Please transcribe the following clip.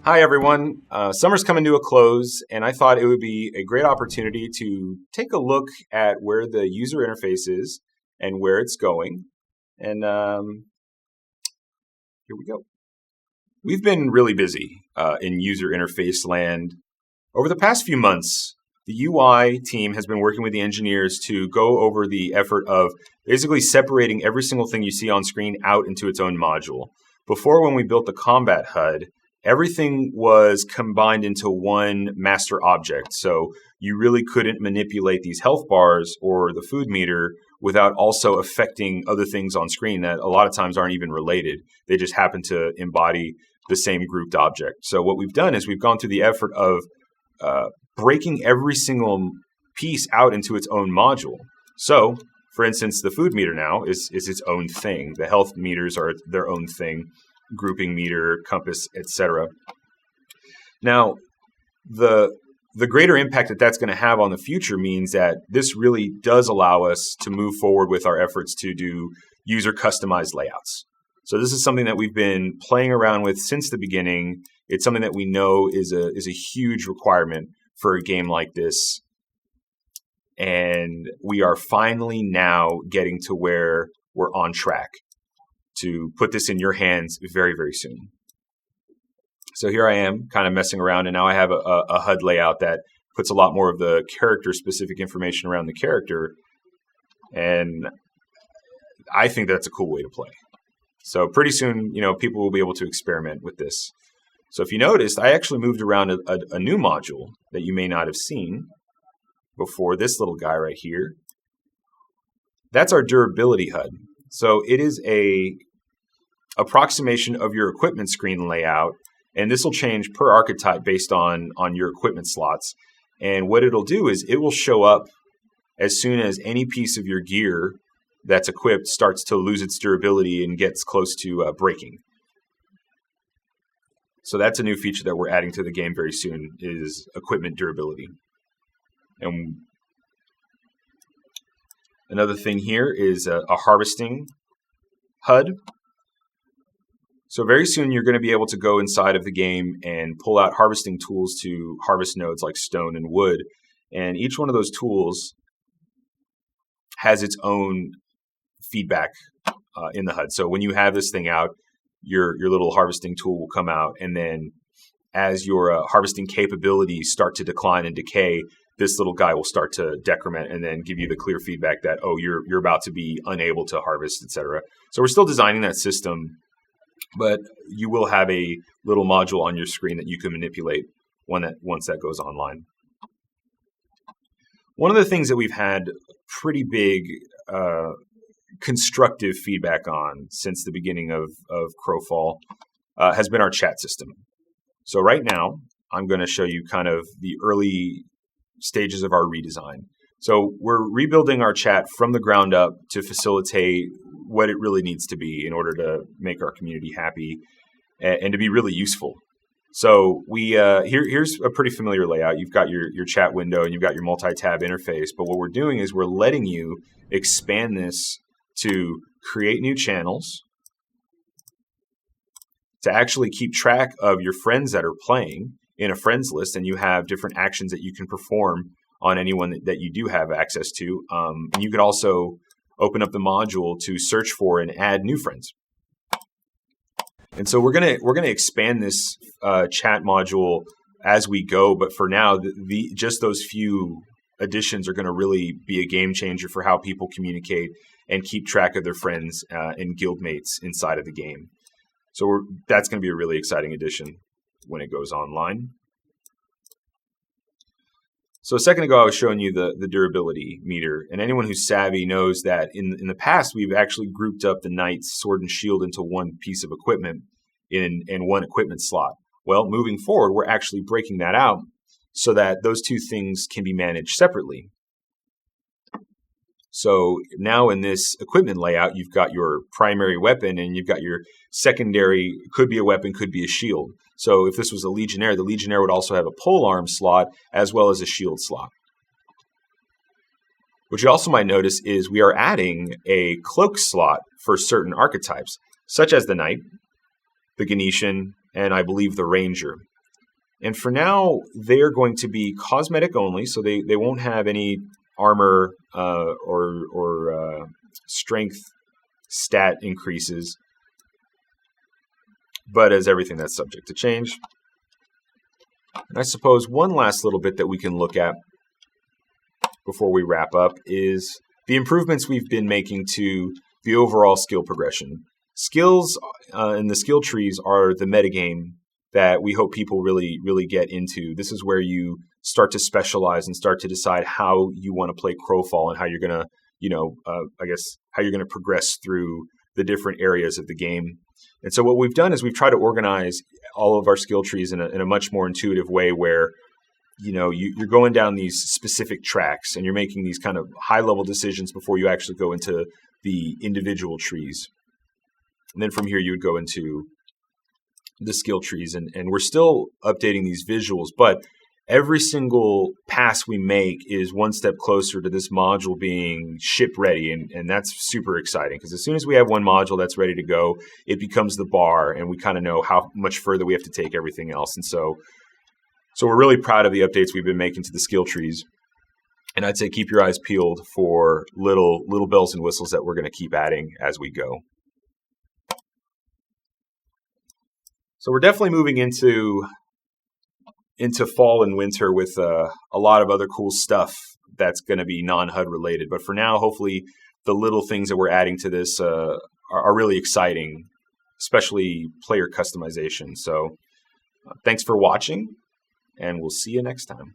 Hi, everyone. Summer's coming to a close, and I thought it would be a great opportunity to take a look at where the user interface is and where it's going. And here we go. We've been really busy in user interface land. Over the past few months, the UI team has been working with the engineers to go over the effort of basically separating every single thing you see on screen out into its own module. Before, when we built the combat HUD, everything was combined into one master object. So you really couldn't manipulate these health bars or the food meter without also affecting other things on screen that a lot of times aren't even related. They just happen to embody the same grouped object. So what we've done is we've gone through the effort of breaking every single piece out into its own module. So, for instance, the food meter now is its own thing. The health meters are their own thing. Grouping meter, compass, etc. Now, the greater impact that that's going to have on the future means that this really does allow us to move forward with our efforts to do user customized layouts. So this is something that we've been playing around with since the beginning. It's something that we know is a huge requirement for a game like this. And we are finally now getting to where we're on track to put this in your hands very, very soon. So here I am kind of messing around, and now I have a HUD layout that puts a lot more of the character-specific information around the character, and I think that's a cool way to play. So pretty soon, people will be able to experiment with this. So if you noticed, I actually moved around a new module that you may not have seen before, this little guy right here. That's our durability HUD. So it is a approximation of your equipment screen layout, and this will change per archetype based on your equipment slots. And what it'll do is it will show up as soon as any piece of your gear that's equipped starts to lose its durability and gets close to breaking. So that's a new feature that we're adding to the game very soon, is equipment durability. And another thing here is a harvesting HUD. So very soon you're going to be able to go inside of the game and pull out harvesting tools to harvest nodes like stone and wood. And each one of those tools has its own feedback in the HUD. So when you have this thing out, your little harvesting tool will come out. And then as your harvesting capabilities start to decline and decay, this little guy will start to decrement and then give you the clear feedback that, oh, you're about to be unable to harvest, etc. So we're still designing that system, but you will have a little module on your screen that you can manipulate once that goes online. One of the things that we've had pretty big constructive feedback on since the beginning of Crowfall has been our chat system. So right now, I'm going to show you kind of the early stages of our redesign. So we're rebuilding our chat from the ground up to facilitate what it really needs to be in order to make our community happy and to be really useful. So we here's a pretty familiar layout. You've got your chat window and you've got your multi-tab interface, but what we're doing is we're letting you expand this to create new channels, to actually keep track of your friends that are playing in a friends list, and you have different actions that you can perform on anyone that you do have access to. And you can also open up the module to search for and add new friends. And so we're gonna expand this chat module as we go, but for now, just those few additions are going to really be a game changer for how people communicate and keep track of their friends and guildmates inside of the game. So that's going to be a really exciting addition when it goes online. So a second ago, I was showing you the durability meter, and anyone who's savvy knows that in the past, we've actually grouped up the knight's sword and shield into one piece of equipment in one equipment slot. Well, moving forward, we're actually breaking that out so that those two things can be managed separately. So now in this equipment layout, you've got your primary weapon and you've got your secondary, could be a weapon, could be a shield. So if this was a Legionnaire, the Legionnaire would also have a polearm slot as well as a shield slot. What you also might notice is we are adding a cloak slot for certain archetypes, such as the Knight, the Ganetian, and I believe the Ranger. And for now, they're going to be cosmetic only, so they won't have any armor or strength stat increases. But as everything, that's subject to change. And I suppose one last little bit that we can look at before we wrap up is the improvements we've been making to the overall skill progression. Skills and the skill trees are the metagame that we hope people really, really get into. This is where you start to specialize and start to decide how you want to play Crowfall and how you're going to, how you're going to progress through the different areas of the game. And so what we've done is we've tried to organize all of our skill trees in a much more intuitive way where, you're going down these specific tracks and you're making these kind of high-level decisions before you actually go into the individual trees. And then from here, you would go into the skill trees. And we're still updating these visuals, but every single pass we make is one step closer to this module being ship ready. And that's super exciting because as soon as we have one module that's ready to go, it becomes the bar and we kind of know how much further we have to take everything else. And so we're really proud of the updates we've been making to the skill trees. And I'd say keep your eyes peeled for little bells and whistles that we're going to keep adding as we go. So we're definitely moving into fall and winter with a lot of other cool stuff that's going to be non-HUD related. But for now, hopefully the little things that we're adding to this are really exciting, especially player customization. So thanks for watching, and we'll see you next time.